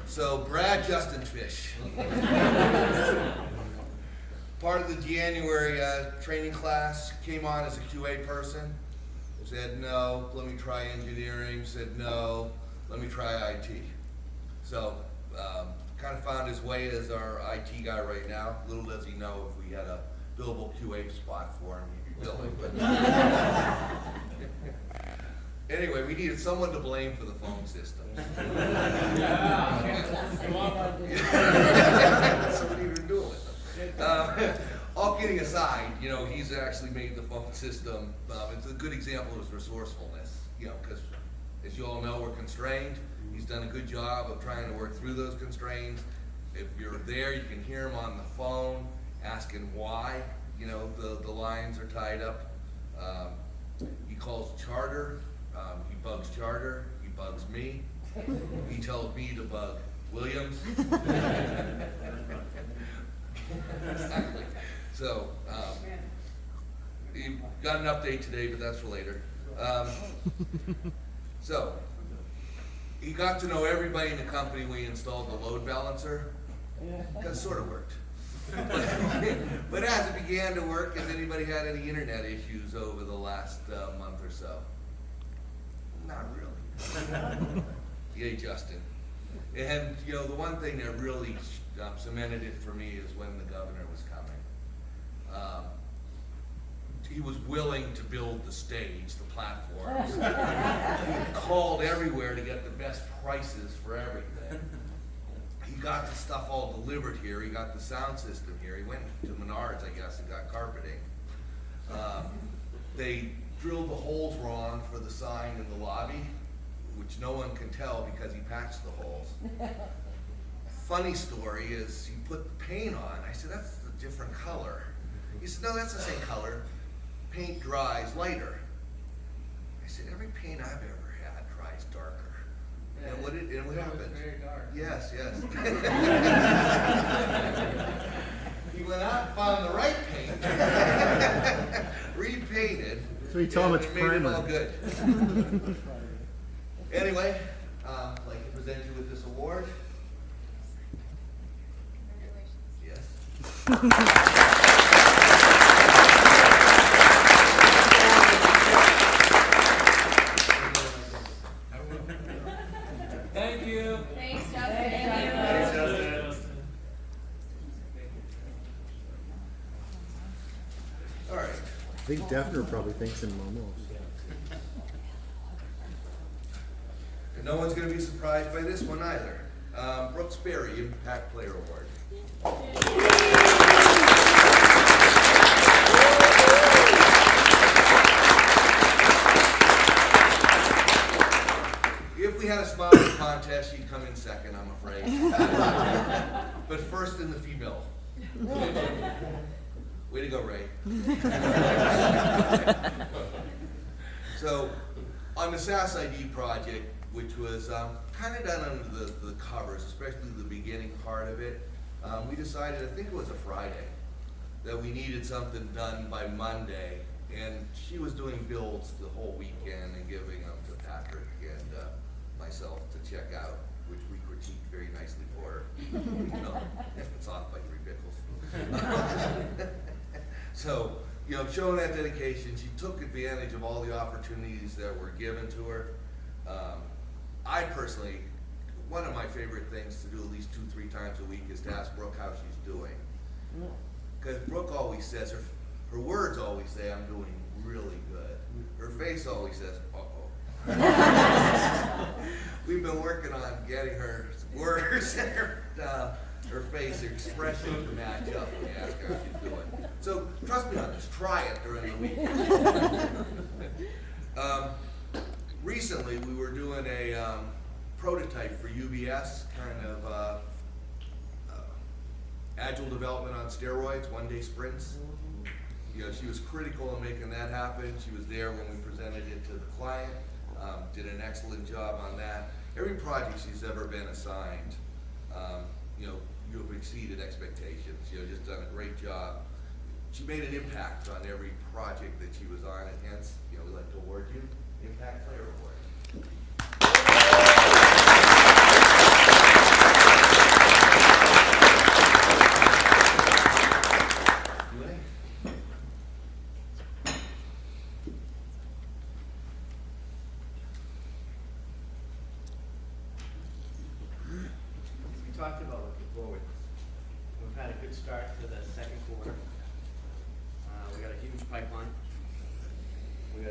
So Brad Justin Fish. Part of the January training class, came on as a QA person, said no, let me try engineering, said no, let me try IT. So kind of found his way as our IT guy right now. Little does he know if we had a billable QA spot for him, he'd be billing. But anyway, we needed someone to blame for the phone system. Somebody even do it with them. All kidding aside, you know, he's actually made the phone system. It's a good example of his resourcefulness, you know, because as you all know, we're constrained. He's done a good job of trying to work through those constraints. If you're there, you can hear him on the phone asking why, you know, the lines are tied up. He calls Charter. He bugs Charter. He bugs me. He tells me to bug Williams. Exactly. So, he got an update today, but that's for later. So, he got to know everybody in the company when he installed the load balancer. That sort of worked. But as it began to work, has anybody had any internet issues over the last month or so? Not really. Yay, Justin. And, you know, the one thing that really cemented it for me is when the governor was coming. He was willing to build the stage, the platforms. He called everywhere to get the best prices for everything. He got the stuff all delivered here. He got the sound system here. He went to Menards, I guess, and got carpeting. They drilled the holes wrong for the sign in the lobby, which no one can tell because he patched the holes. Funny story is he put the paint on. I said, that's a different color. He said, no, that's the same color. Paint dries lighter. I said, every paint I've ever had dries darker. Yeah, and what happened? Very dark. Yes, yes. He went out and found the right paint, repainted, so he told him it's made it all primer. good. Anyway, I'd like to present you with this award. Congratulations. Yes. Thank you. Thanks, Justin. Thanks, Justin. All right. I think Defner probably thinks in momos. And no one's going to be surprised by this one either. Brooke Sperry, Impact Player Award. If we had a smiling contest, she'd come in second, I'm afraid. But first in the female. Way to go, Ray. So, on the SAS ID project, which was kind of done under the covers, especially the beginning part of it, we decided, I think it was a Friday, that we needed something done by Monday, and she was doing builds the whole weekend and giving them to Patrick and myself to check out, which we critiqued very nicely for her. No, it's off by 3 pickles. So, you know, showing that dedication, she took advantage of all the opportunities that were given to her. I personally, one of my favorite things to do at least 2-3 times a week is to ask Brooke how she's doing. Because Brooke always says, her words always say, I'm doing really good. Her face always says, uh-oh. We've been working on getting her words and her face expression to match up when you ask her how she's doing. So trust me on this, try it during the week. Recently we were doing a prototype for UBS, kind of agile development on steroids, one-day sprints. You know, she was critical in making that happen. She was there when we presented it to the client, did an excellent job on that. Every project she's ever been assigned, you know, you've exceeded expectations. You know, just done a great job. She made an impact on every project that she was on, and hence, you know, we'd like to award you the Impact Player Award. start to the second quarter. We got a huge pipeline.